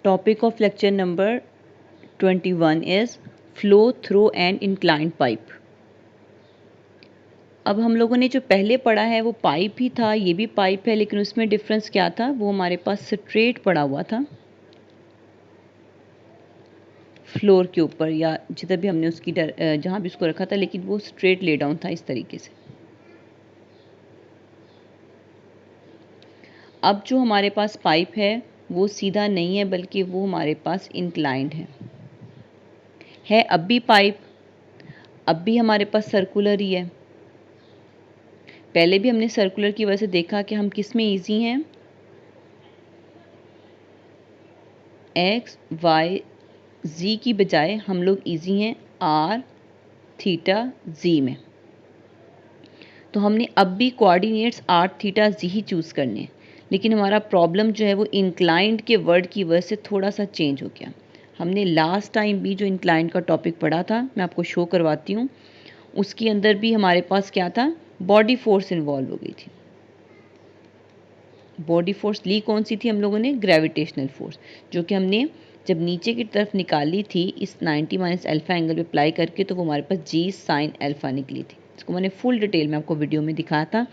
Topic of lecture number 21 is flow through an inclined pipe. अब हम लोगों ने जो पहले पढ़ा है वो पाइप ही था, ये भी पाइप है, लेकिन उसमें डिफरेंस क्या था, वो हमारे पास स्ट्रेट पड़ा हुआ था फ्लोर के ऊपर या जिधर भी हमने उसकी जहाँ भी उसको रखा था, लेकिन वो स्ट्रेट ले डाउन था इस तरीके से। अब जो हमारे पास पाइप है वो सीधा नहीं है, बल्कि वो हमारे पास इंक्लाइंड है अब भी पाइप, अब भी हमारे पास सर्कुलर ही है। पहले भी हमने सर्कुलर की वजह से देखा कि हम किस में ईजी हैं, एक्स वाई जी की बजाय हम लोग ईजी हैं आर थीटा जी में। तो हमने अब भी कोऑर्डिनेट्स आर थीटा जी ही चूज़ करने हैं, लेकिन हमारा प्रॉब्लम जो है वो इंक्लाइंड के वर्ड की वजह से थोड़ा सा चेंज हो गया। हमने लास्ट टाइम भी जो इंक्लाइंड का टॉपिक पढ़ा था, मैं आपको शो करवाती हूँ, उसके अंदर भी हमारे पास क्या था, बॉडी फोर्स इन्वॉल्व हो गई थी। बॉडी फोर्स ली कौन सी थी हम लोगों ने, ग्रेविटेशनल फोर्स, जो कि हमने जब नीचे की तरफ निकाली थी इस 90 माइनस अल्फा एंगल पे अप्लाई करके, तो वो हमारे पास जी साइन अल्फा निकली थी। इसको मैंने फुल डिटेल में आपको वीडियो में दिखाया था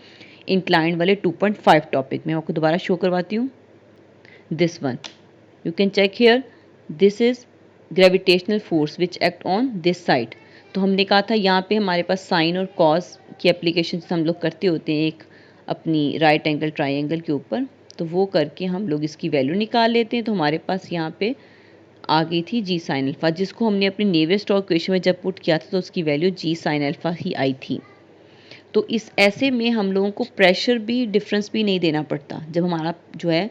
इंक्लाइंड वाले 2.5 टॉपिक में। आपको दोबारा शो करवाती हूँ, this one you can check here, this is gravitational force which act on this side. तो हमने कहा था यहाँ पे हमारे पास साइन और कॉस की एप्लीकेशन हम लोग करते होते हैं एक अपनी राइट एंगल ट्राइंगल के ऊपर, तो वो करके हम लोग इसकी वैल्यू निकाल लेते हैं। तो हमारे पास यहाँ पे आ गई थी जी साइन अल्फा, जिसको हमने अपनी नेवियर-स्टोक्स इक्वेशन में जब पुट किया था तो उसकी वैल्यू जी साइन अल्फा ही आई थी। तो इस ऐसे में हम लोगों को प्रेशर भी डिफरेंस भी नहीं देना पड़ता। जब हमारा जो है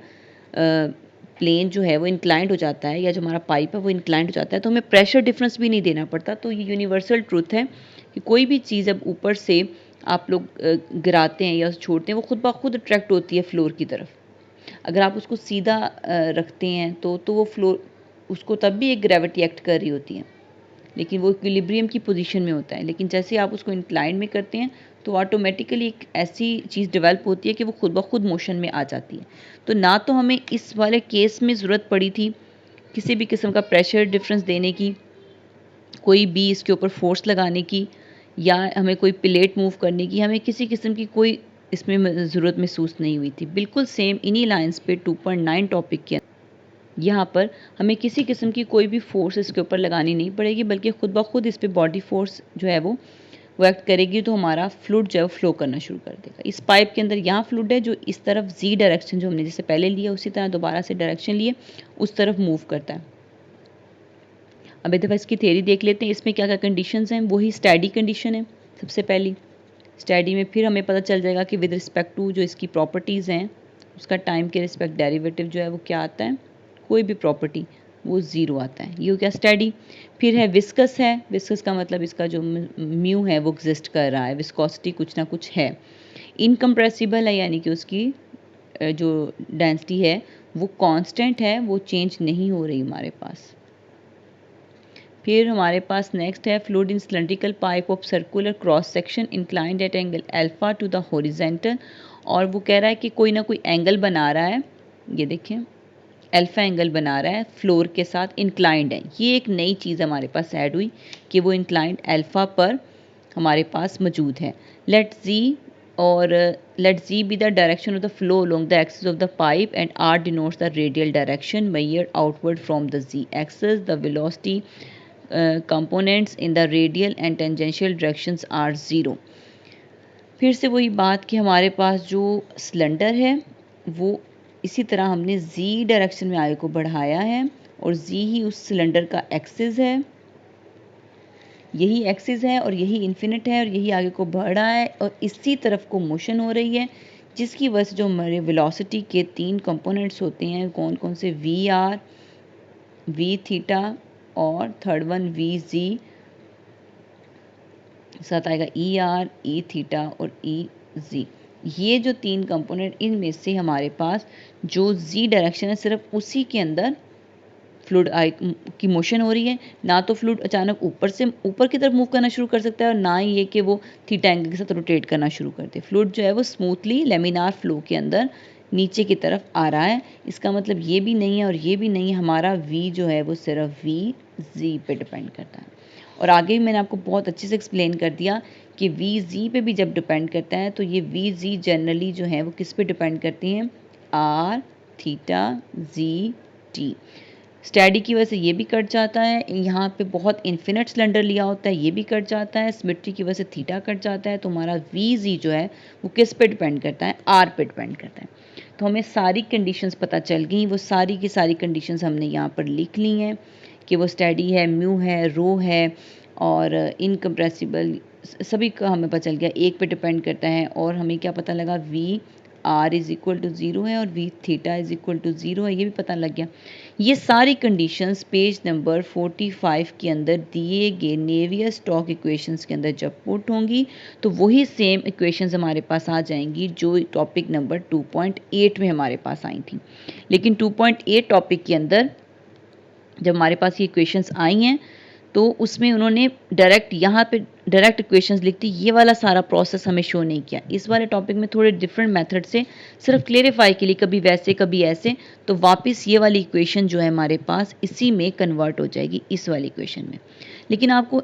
प्लेन जो है वो इंक्लाइंड हो जाता है, या जो हमारा पाइप है वो इंक्लाइंड हो जाता है, तो हमें प्रेशर डिफरेंस भी नहीं देना पड़ता। तो ये यूनिवर्सल ट्रूथ है कि कोई भी चीज़ अब ऊपर से आप लोग गिराते हैं या छोड़ते हैं, वो खुद ब खुद अट्रैक्ट होती है फ्लोर की तरफ। अगर आप उसको सीधा रखते हैं तो वो फ्लोर, उसको तब भी एक ग्रेविटी एक्ट कर रही होती है, लेकिन वो इक्विलिब्रियम की पोजीशन में होता है। लेकिन जैसे आप उसको इंक्लाइंड में करते हैं तो ऑटोमेटिकली एक ऐसी चीज़ डेवलप होती है कि वो खुद ब खुद मोशन में आ जाती है। तो ना तो हमें इस वाले केस में ज़रूरत पड़ी थी किसी भी किस्म का प्रेशर डिफरेंस देने की, कोई भी इसके ऊपर फोर्स लगाने की, या हमें कोई प्लेट मूव करने की, हमें किसी किस्म की कोई इसमें ज़रूरत महसूस नहीं हुई थी। बिल्कुल सेम इन्हीं लाइंस पे 2.9 टॉपिक के यहाँ पर हमें किसी किस्म की कोई भी फोर्स इसके ऊपर लगानी नहीं पड़ेगी, बल्कि खुद ब खुद इस पे बॉडी फोर्स जो है वो एक्ट करेगी। तो हमारा फ्लूइड जो है वो फ्लो करना शुरू कर देगा। इस पाइप के अंदर यहाँ फ्लूइड है जो इस तरफ जी डायरेक्शन जो हमने जैसे पहले लिया उसी तरह दोबारा से डायरेक्शन लिए उस तरफ मूव करता है। अब एक दफ़ा इसकी थ्योरी देख लेते हैं, इसमें क्या क्या कंडीशंस हैं। वही स्टडी कंडीशन है सबसे पहली। स्टडी में फिर हमें पता चल जाएगा कि विद रिस्पेक्ट टू जो इसकी प्रॉपर्टीज़ हैं उसका टाइम के रिस्पेक्ट डेरिवेटिव जो है वो क्या आता है, कोई भी प्रॉपर्टी वो ज़ीरो आता है। ये हो गया स्टडी। फिर है विस्कस है, विस्कस का मतलब इसका जो म्यू है वो एग्जिस्ट कर रहा है, विस्कोसिटी कुछ ना कुछ है। इनकम्प्रेसिबल है, यानी कि उसकी जो डेंसिटी है वो कांस्टेंट है, वो चेंज नहीं हो रही हमारे पास। फिर हमारे पास नेक्स्ट है fluid in cylindrical pipe of circular cross section inclined at angle alpha two the horizontal. और वो कह रहा है कि कोई ना कोई एंगल बना रहा है, ये देखें अल्फा एंगल बना रहा है, फ्लोर के साथ इंक्लाइंड है। ये एक नई चीज़ हमारे पास ऐड हुई कि वो इंक्लाइंड अल्फा पर हमारे पास मौजूद है। Let z be the direction of the flow along the axis of the pipe and r denotes the radial direction measured outward from the z axis. The velocity components in the radial and tangential directions are 0। फिर से वही बात कि हमारे पास जो cylinder है वो इसी तरह हमने z डायरेक्शन में आगे को बढ़ाया है, और z ही उस सिलेंडर का एक्सिस है, यही एक्सिस है और यही इन्फिनिट है और यही आगे को बढ़ रहा है और इसी तरफ को मोशन हो रही है, जिसकी वजह से जो हमारे वेलोसिटी के 3 कंपोनेंट्स होते हैं, कौन कौन से, वी आर, वी थीटा और थर्ड वन वी जी, साथ आएगा ई आर, ई थीटा और ई जी। ये जो 3 कंपोनेंट, इनमें से हमारे पास जो जी डायरेक्शन है सिर्फ उसी के अंदर फ्लूइड की मोशन हो रही है। ना तो फ्लूइड अचानक ऊपर से ऊपर की तरफ मूव करना शुरू कर सकता है, और ना ही ये कि वो थीटा एंगल के साथ रोटेट करना शुरू कर दे। फ्लूइड जो है वो स्मूथली लेमिनार फ्लो के अंदर नीचे की तरफ आ रहा है। इसका मतलब ये भी नहीं है और ये भी नहीं है, हमारा v जो है वो सिर्फ v z पे डिपेंड करता है। और आगे भी मैंने आपको बहुत अच्छे से एक्सप्लेन कर दिया कि v z पे भी जब डिपेंड करता है तो ये v z जनरली जो है वो किस पे डिपेंड करती हैं, r, theta, z, t। Study की वजह से ये भी कट जाता है, यहाँ पे बहुत इन्फिनिट सिलेंडर लिया होता है, ये भी कट जाता है, सिमेट्री की वजह से थीटा कट जाता है। तो हमारा वी जी जो है वो किस पे डिपेंड करता है, आर पे डिपेंड करता है। तो हमें सारी कंडीशंस पता चल गई, वो सारी की सारी कंडीशंस हमने यहाँ पर लिख ली हैं कि वो स्टडी है, म्यू है, रो है और इनकम्प्रेसिबल, सभी का हमें पता चल गया, एक पे डिपेंड करता है। और हमें क्या पता लगा, v r is equal to 0 है और v theta is equal to 0 है, ये भी पता लग गया। ये सारी कंडीशंस पेज नंबर 45 के अंदर दिए गए नेवियर स्टोक्स इक्वेशंस के अंदर जब पुट होंगी तो वही सेम इक्वेशंस हमारे पास आ जाएंगी जो टॉपिक नंबर 2.8 में हमारे पास आई थी। लेकिन 2.8 टॉपिक के अंदर जब हमारे पास ये इक्वेशंस आई हैं तो उसमें उन्होंने डायरेक्ट यहाँ पे डायरेक्ट इक्वेशंस लिख दी, ये वाला सारा प्रोसेस हमें शो नहीं किया। इस वाले टॉपिक में थोड़े डिफरेंट मेथड से सिर्फ क्लेरिफाई के लिए, कभी वैसे कभी ऐसे, तो वापस ये वाली इक्वेशन जो है हमारे पास इसी में कन्वर्ट हो जाएगी, इस वाली इक्वेशन में। लेकिन आपको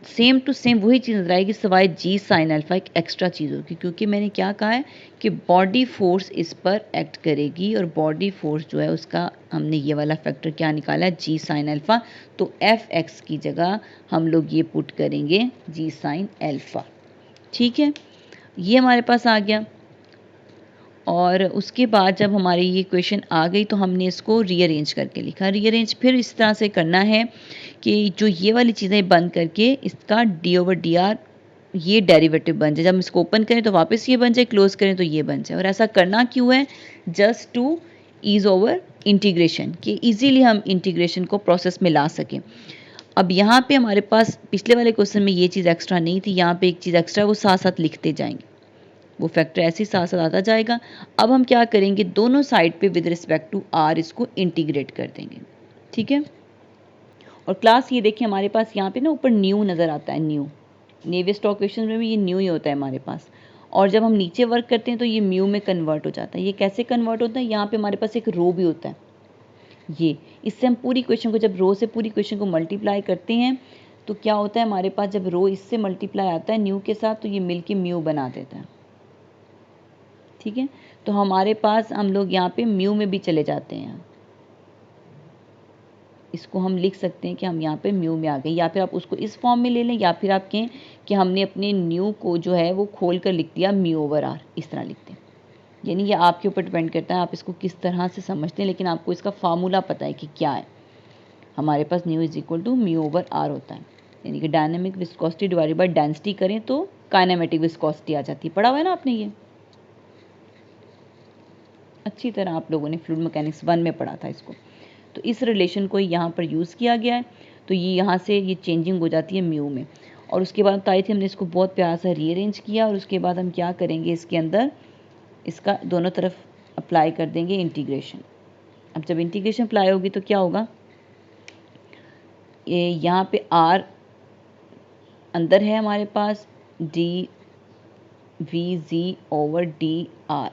सेम टू सेम वही चीज़ नजर आएगी, सवाए जी साइन अल्फा एक एक्स्ट्रा चीज़ होगी, क्योंकि मैंने क्या कहा है कि बॉडी फोर्स इस पर एक्ट करेगी और बॉडी फोर्स जो है उसका हमने ये वाला फैक्टर क्या निकाला है, जी साइन अल्फा। तो एफ एक्स की जगह हम लोग ये पुट करेंगे जी साइन अल्फा। ठीक है, ये हमारे पास आ गया। और उसके बाद जब हमारी ये इक्वेशन आ गई तो हमने इसको रीअरेंज करके लिखा। रीअरेंज फिर इस तरह से करना है कि जो ये वाली चीज़ें बंद करके इसका डी ओवर डी आर ये डेरिवेटिव बन जाए, जब हम इसको ओपन करें तो वापस ये बन जाए, क्लोज करें तो ये बन जाए। और ऐसा करना क्यों है, just to ease over integration, कि इजीली हम इंटीग्रेशन को प्रोसेस में ला सकें। अब यहाँ पे हमारे पास पिछले वाले क्वेश्चन में ये चीज़ एक्स्ट्रा नहीं थी, यहाँ पे एक चीज़ एक्स्ट्रा वो साथ साथ लिखते जाएंगे, वो फैक्टर ऐसे ही साथ साथ आता जाएगा। अब हम क्या करेंगे, दोनों साइड पे विद रिस्पेक्ट टू आर इसको इंटीग्रेट कर देंगे। ठीक है, और क्लास ये देखिए हमारे पास यहाँ पे ना ऊपर न्यू नज़र आता है, न्यू नेवियर स्टोक्स इक्वेशन में भी ये न्यू ही होता है हमारे पास। और जब हम नीचे वर्क करते हैं तो ये म्यू में कन्वर्ट हो जाता है। ये कैसे कन्वर्ट होता है, यहाँ पे हमारे पास एक रो भी होता है, ये इससे हम पूरी इक्वेशन को, जब रो से पूरी इक्वेशन को मल्टीप्लाई करते हैं तो क्या होता है हमारे पास, जब रो इससे मल्टीप्लाई आता है न्यू के साथ तो ये मिलके म्यू बना देता है। ठीक है, तो हमारे पास हम लोग यहाँ पे म्यू में भी चले जाते हैं, इसको हम लिख सकते हैं कि हम यहाँ पे म्यू में आ गए, या फिर आप उसको इस फॉर्म में ले लें, या फिर आप कहें कि हमने अपने न्यू को जो है वो खोल कर लिख दिया म्यू ओवर आर, इस तरह लिखते हैं। यानी ये आपके ऊपर डिपेंड करता है आप इसको किस तरह से समझते हैं, लेकिन आपको इसका फार्मूला पता है कि क्या है। हमारे पास nu is equal to mu over r होता है, यानी कि dynamic viscosity divided by density करें तो काइनेमेटिक विस्कोसिटी आ जाती है। पढ़ा हुआ है ना आपने, ये अच्छी तरह आप लोगों ने फ्लूइड मैकेनिक्स 1 में पढ़ा था इसको। तो इस रिलेशन को यहाँ पर यूज़ किया गया है, तो ये यहाँ से ये चेंजिंग हो जाती है म्यू में। और उसके बाद बताई थी हमने इसको बहुत प्यारा सा रीअरेंज किया, और उसके बाद हम क्या करेंगे, इसके अंदर इसका दोनों तरफ अप्लाई कर देंगे इंटीग्रेशन। अब जब इंटीग्रेशन अप्लाई होगी तो क्या होगा, ये यहाँ पे आर अंदर है हमारे पास, डी वी जी ओवर डी आर,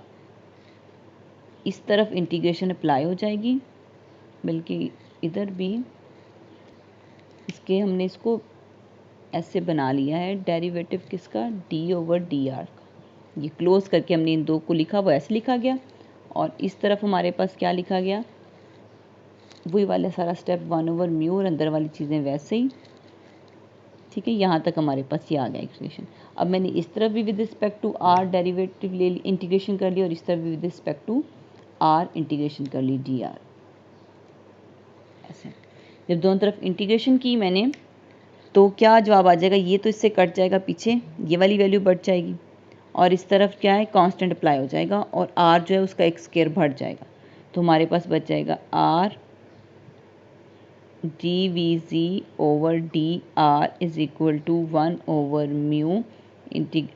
इस तरफ इंटीग्रेशन अप्लाई हो जाएगी, बल्कि इधर भी इसके हमने इसको ऐसे बना लिया है, डेरिवेटिव किसका, डी ओवर डी आर का। ये क्लोज करके हमने इन दो को लिखा, वो ऐसे लिखा गया, और इस तरफ हमारे पास क्या लिखा गया, वही वाला सारा स्टेप 1 ओवर म्यू, और अंदर वाली चीज़ें वैसे ही। ठीक है, यहाँ तक हमारे पास ये आ गया एक्सप्रेशन। अब मैंने इस तरफ भी with respect to r derivative ले इंटीग्रेशन कर लिया, और इस तरफ भी with respect to r integration कर ली, डी आर। ऐसे जब दोनों तरफ इंटीग्रेशन की मैंने तो क्या जवाब आ जाएगा, ये तो इससे कट जाएगा पीछे, ये वाली वैल्यू बढ़ जाएगी, और इस तरफ क्या है, कांस्टेंट अप्लाई हो जाएगा, और आर जो है उसका एक स्क्वायर बढ़ जाएगा। तो हमारे पास बच जाएगा r d v ji over d r is equal to 1 over mu,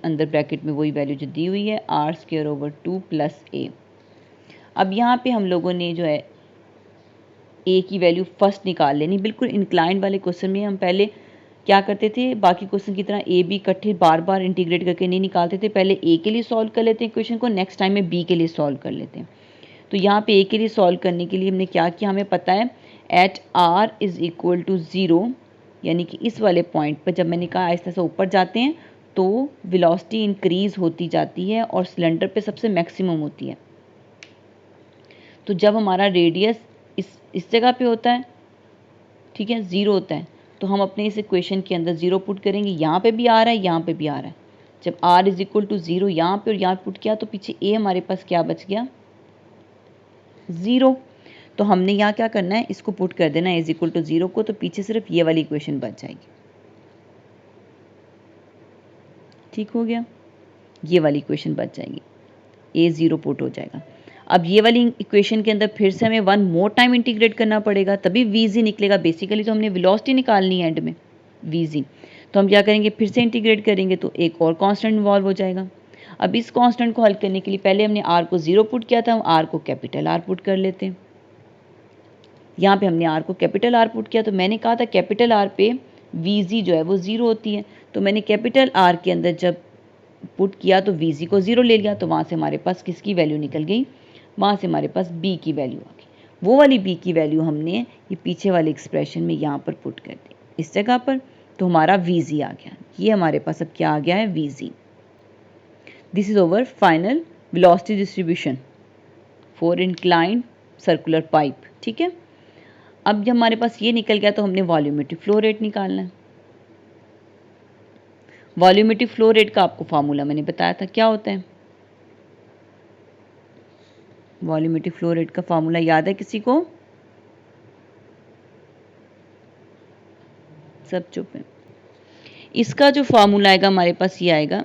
अंदर ब्रैकेट में वही वैल्यू जो दी हुई है, r square over 2 plus A. अब यहाँ पे हम लोगों ने जो है ए की वैल्यू फर्स्ट निकाल लेनी। बिल्कुल इंक्लाइंड वाले क्वेश्चन में हम पहले क्या करते थे, बाकी क्वेश्चन की तरह ए बी इकट्ठे बार बार इंटीग्रेट करके नहीं निकालते थे, पहले ए के लिए सॉल्व कर लेते हैं क्वेश्चन को, नेक्स्ट टाइम में बी के लिए सॉल्व कर लेते हैं। तो यहाँ पे ए के लिए सॉल्व करने के लिए हमने क्या किया, हमें पता है at r is equal to 0, यानी कि इस वाले पॉइंट पर जब मैंने कहा आहिस्ता से ऊपर जाते हैं तो वेलोसिटी इंक्रीज होती जाती है और सिलेंडर पे सबसे मैक्सिमम होती है। तो जब हमारा रेडियस इस जगह पे होता है, ठीक है, 0 होता है, तो हम अपने इस इक्वेशन के अंदर 0 पुट करेंगे। यहाँ पे भी आ रहा है, यहाँ पे भी आ रहा है। जब r इज इक्वल टू 0 यहाँ पे और यहाँ पुट किया तो पीछे a हमारे पास क्या बच गया, 0। तो हमने यहाँ क्या करना है, इसको पुट कर देना इज इक्वल टू 0 को, तो पीछे सिर्फ ये वाली इक्वेशन बच जाएगी। ठीक हो गया, ये वाली इक्वेशन बच जाएगी, a 0 पुट हो जाएगा। अब ये वाली इक्वेशन के अंदर फिर से हमें 1 मोर टाइम इंटीग्रेट करना पड़ेगा, तभी vg निकलेगा। बेसिकली तो हमने वेलोसिटी निकालनी है एंड में, vg। तो हम क्या करेंगे, फिर से इंटीग्रेट करेंगे तो एक और कांस्टेंट इन्वॉल्व हो जाएगा। अब इस कांस्टेंट को हल करने के लिए पहले हमने r को 0 पुट किया था, हम r को कैपिटल R पुट कर लेते हैं। यहाँ पे हमने r को कैपिटल R पुट किया, तो मैंने कहा था कैपिटल R पे vg जो है वो 0 होती है, तो मैंने कैपिटल R के अंदर जब पुट किया तो vg को 0 ले लिया, तो वहाँ से हमारे पास किसकी वैल्यू निकल गई, वहाँ से हमारे पास b की वैल्यू आ गई। वो वाली b की वैल्यू हमने ये पीछे वाले एक्सप्रेशन में यहाँ पर पुट कर दी इस जगह पर, तो हमारा vg आ गया। ये हमारे पास अब क्या आ गया है, vg। This is over final velocity distribution for inclined circular pipe. ठीक है, अब जब हमारे पास ये निकल गया तो हमने वॉल्यूमेट्रिक फ्लो रेट निकालना है। वॉल्यूमेट्रिक फ्लो रेट का आपको फार्मूला मैंने बताया था क्या होता है। वॉल्यूमेट्रिक फ्लो रेट का फार्मूला याद है किसी को, सब चुप है। इसका जो फार्मूला आएगा हमारे पास ये आएगा,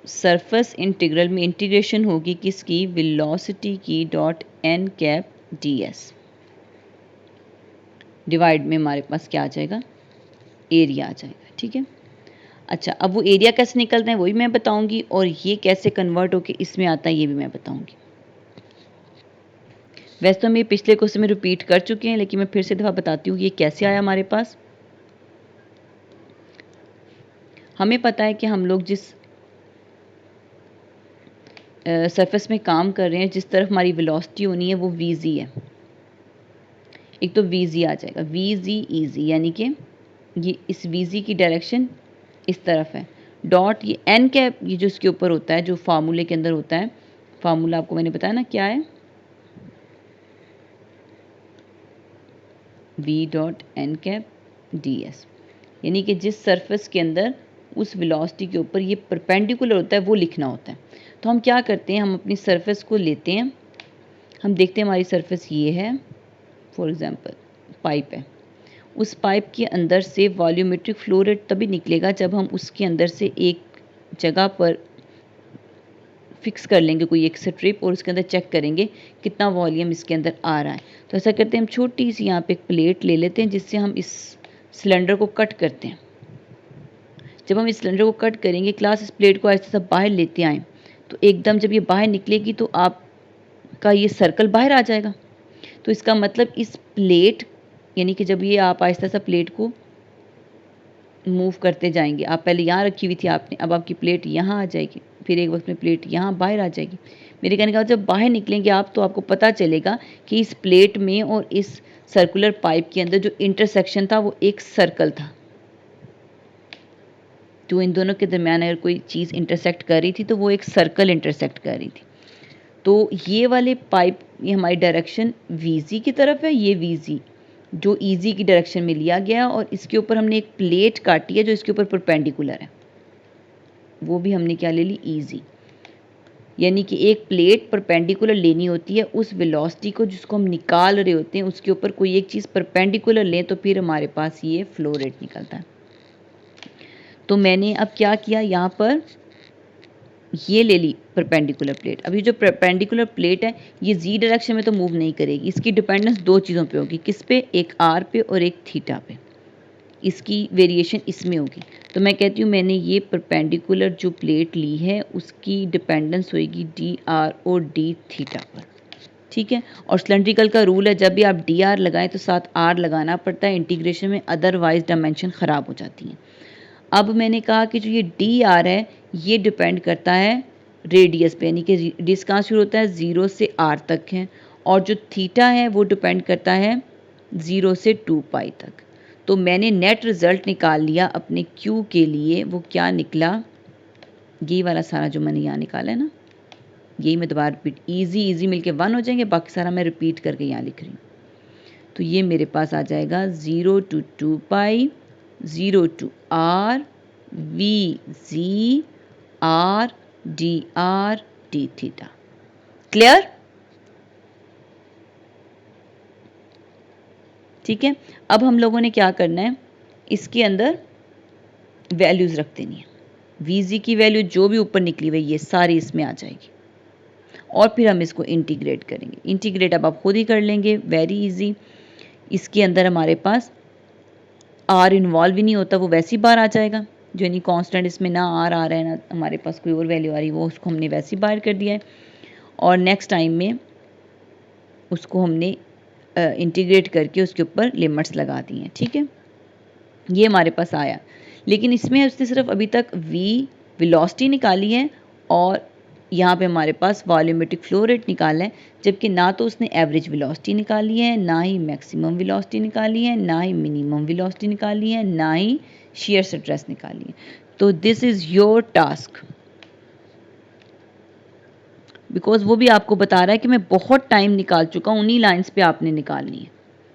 सरफेस इंटीग्रल में इंटीग्रेशन होगी किसकी, वेलोसिटी की dot n cap ds, divide में हमारे पास क्या आ जाएगा, एरिया आ जाएगा। ठीक है, अच्छा अब वो एरिया कैसे निकलता है वही मैं बताऊंगी, और ये कैसे कन्वर्ट होके इसमें आता है ये भी मैं बताऊंगी। वैसे तो हम ये पिछले क्वेश्चन में रिपीट कर चुके हैं, लेकिन मैं फिर से दफ़ा बताती हूँ ये कैसे आया हमारे पास। हमें पता है कि हम लोग जिस सरफेस में काम कर रहे हैं, जिस तरफ हमारी वेलोसिटी होनी है वो vg है। एक तो vg आ जाएगा, vg easy, यानी कि ये इस vg की डायरेक्शन इस तरफ है, डॉट ये n कैप, ये जो इसके ऊपर होता है, जो फार्मूले के अंदर होता है, फार्मूला आपको मैंने बताया ना क्या है, v dot n cap ds, यानी कि जिस सरफेस के अंदर उस वेलोसिटी के ऊपर ये परपेंडिकुलर होता है वो लिखना होता है। तो हम क्या करते हैं, हम अपनी सरफेस को लेते हैं, हम देखते हैं हमारी सरफेस ये है, फॉर एग्जांपल पाइप है, उस पाइप के अंदर से वॉल्यूमेट्रिक फ्लो रेट तभी निकलेगा जब हम उसके अंदर से एक जगह पर फिक्स कर लेंगे कोई एक स्ट्रिप, और उसके अंदर चेक करेंगे कितना वॉल्यूम इसके अंदर आ रहा है। तो ऐसा करते हैं, हम छोटी सी यहाँ पे एक प्लेट ले लेते हैं जिससे हम इस सिलेंडर को कट करते हैं। जब हम इस सिलेंडर को कट करेंगे, क्लास इस प्लेट को ऐसे सब बाहर लेते आएँ, तो एकदम जब ये बाहर निकलेगी तो आपका ये सर्कल बाहर आ जाएगा। तो इसका मतलब इस प्लेट, यानी कि जब ये आप आहिस्ता सा प्लेट को मूव करते जाएंगे, आप पहले यहाँ रखी हुई थी आपने, अब आपकी प्लेट यहाँ आ जाएगी, फिर एक वक्त में प्लेट यहाँ बाहर आ जाएगी। मेरे कहने का जब बाहर निकलेंगे आप तो आपको पता चलेगा कि इस प्लेट में और इस सर्कुलर पाइप के अंदर जो इंटरसेक्शन था वो एक सर्कल था। जो इन दोनों के दरमियान अगर कोई चीज़ इंटरसेक्ट कर रही थी तो वो एक सर्कल इंटरसेक्ट कर रही थी। तो ये वाले पाइप, ये हमारी डायरेक्शन vg की तरफ है, ये vg जो ईजी की डायरेक्शन में लिया गया, और इसके ऊपर हमने एक प्लेट काटी है जो इसके ऊपर परपेंडिकुलर है, वो भी हमने क्या ले ली, ईजी। यानी कि एक प्लेट परपेंडिकुलर लेनी होती है उस वेलोसिटी को जिसको हम निकाल रहे होते हैं, उसके ऊपर कोई एक चीज़ परपेंडिकुलर लें तो फिर हमारे पास ये फ्लो रेट निकलता है। तो मैंने अब क्या किया, यहाँ पर ये ले ली परपेंडिकुलर प्लेट। अभी जो परपेंडिकुलर प्लेट है ये जी डायरेक्शन में तो मूव नहीं करेगी, इसकी डिपेंडेंस दो चीज़ों पे होगी, किस पे, एक आर पे और एक थीटा पे, इसकी वेरिएशन इसमें होगी। तो मैं कहती हूँ मैंने ये परपेंडिकुलर जो प्लेट ली है उसकी डिपेंडेंस होगी डी आर और डी थीटा पर। ठीक है, और सिलेंड्रिकल का रूल है जब भी आप डी आर लगाएं तो साथ आर लगाना पड़ता है इंटीग्रेशन में, अदरवाइज डायमेंशन ख़राब हो जाती हैं। अब मैंने कहा कि जो ये डी आर है ये डिपेंड करता है रेडियस पे, यानी कि रेडियस कहाँ शुरू होता है, 0 से r तक है, और जो थीटा है वो डिपेंड करता है 0 से 2 पाई तक। तो मैंने नेट रिज़ल्ट निकाल लिया अपने Q के लिए, वो क्या निकला, ये वाला सारा जो मैंने यहाँ निकाला है ना, यही मैं दोबारा रिपीट, इजी मिलके 1 हो जाएंगे, बाकी सारा मैं रिपीट करके यहाँ लिख रही हूँ। तो ये मेरे पास आ जाएगा 0 to 2 pi 0 to r v z r dr d theta. Clear? ठीक है, अब हम लोगों ने क्या करना है, इसके अंदर वैल्यूज़ रख देनी है। वी जी की वैल्यू जो भी ऊपर निकली हुई ये सारी इसमें आ जाएगी, और फिर हम इसको इंटीग्रेट करेंगे। इंटीग्रेट अब आप खुद ही कर लेंगे, वेरी इजी। इसके अंदर हमारे पास आर इन्वॉल्व ही नहीं होता, वो वैसे ही बाहर आ जाएगा, जो यानी कांस्टेंट इसमें ना आर आ रहा है ना हमारे पास कोई और वैल्यू आ रही है, वो उसको हमने वैसे ही बाहर कर दिया है, और नेक्स्ट टाइम में उसको हमने इंटीग्रेट करके उसके ऊपर लिमिट्स लगा दी हैं। ठीक है, ये हमारे पास आया, लेकिन इसमें उसने सिर्फ अभी तक v वेलोसिटी निकाली है, और यहाँ पे हमारे पास वॉल्यूमेट्रिक फ्लो रेट निकाला है, जबकि ना तो उसने एवरेज वेलोसिटी निकाली है, ना ही मैक्सिमम वेलोसिटी निकाली है, ना ही मिनिमम वेलोसिटी निकाली है, ना ही शेयर स्ट्रेस निकाली है। तो this is your task, because वो भी आपको बता रहा है कि मैं बहुत टाइम निकाल चुका हूँ, उन्हीं लाइन्स पे आपने निकालनी है।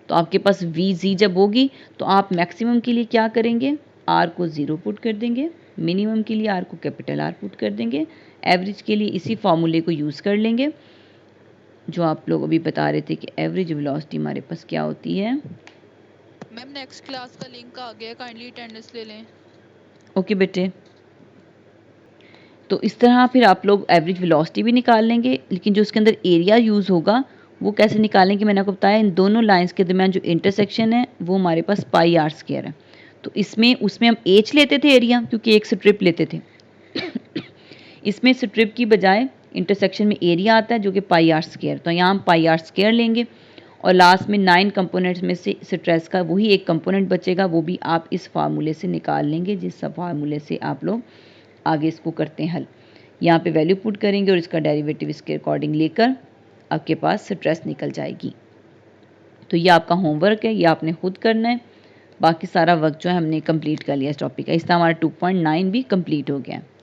तो आपके पास वी जी जब होगी तो आप मैक्सिमम के लिए क्या करेंगे, आर को 0 पुट कर देंगे, मिनिमम के लिए आर को कैपिटल आर पुट कर देंगे, एवरेज के लिए इसी फॉर्मूले को यूज़ कर लेंगे जो आप लोग अभी बता रहे थे कि एवरेज वेलोसिटी हमारे पास क्या होती है। मैम नेक्स्ट क्लास का लिंक आ गया, काइंडली अटेंडेंस ले लें। ओके बेटे, तो इस तरह फिर आप लोग एवरेज वेलोसिटी भी निकाल लेंगे, लेकिन जो उसके अंदर एरिया यूज़ होगा वो कैसे निकालेंगे, मैंने आपको बताया इन दोनों लाइंस के दरमियान जो इंटरसेक्शन है वो हमारे पास पाई आर स्क्वायर है। तो इसमें उसमें हम एच लेते थे एरिया, क्योंकि एक स्ट्रिप लेते थे इसमें स्ट्रिप की बजाय इंटरसेक्शन में एरिया आता है जो कि पाई आर स्क्वायर, तो यहाँ हम पाई आर स्क्वायर लेंगे, और लास्ट में 9 कंपोनेंट्स में से स्ट्रेस का वही एक कंपोनेंट बचेगा, वो भी आप इस फार्मूले से निकाल लेंगे, जिस फार्मूले से आप लोग आगे इसको करते हैं हल। यहाँ पे वैल्यू पुट करेंगे और इसका डेरिवेटिव इसके अकॉर्डिंग लेकर आपके पास स्ट्रेस निकल जाएगी। तो ये आपका होमवर्क है, ये आपने खुद करना है, बाकी सारा वर्क जो है हमने कंप्लीट कर लिया इस टॉपिक का, इस तरह हमारा 2.9 भी कंप्लीट हो गया है।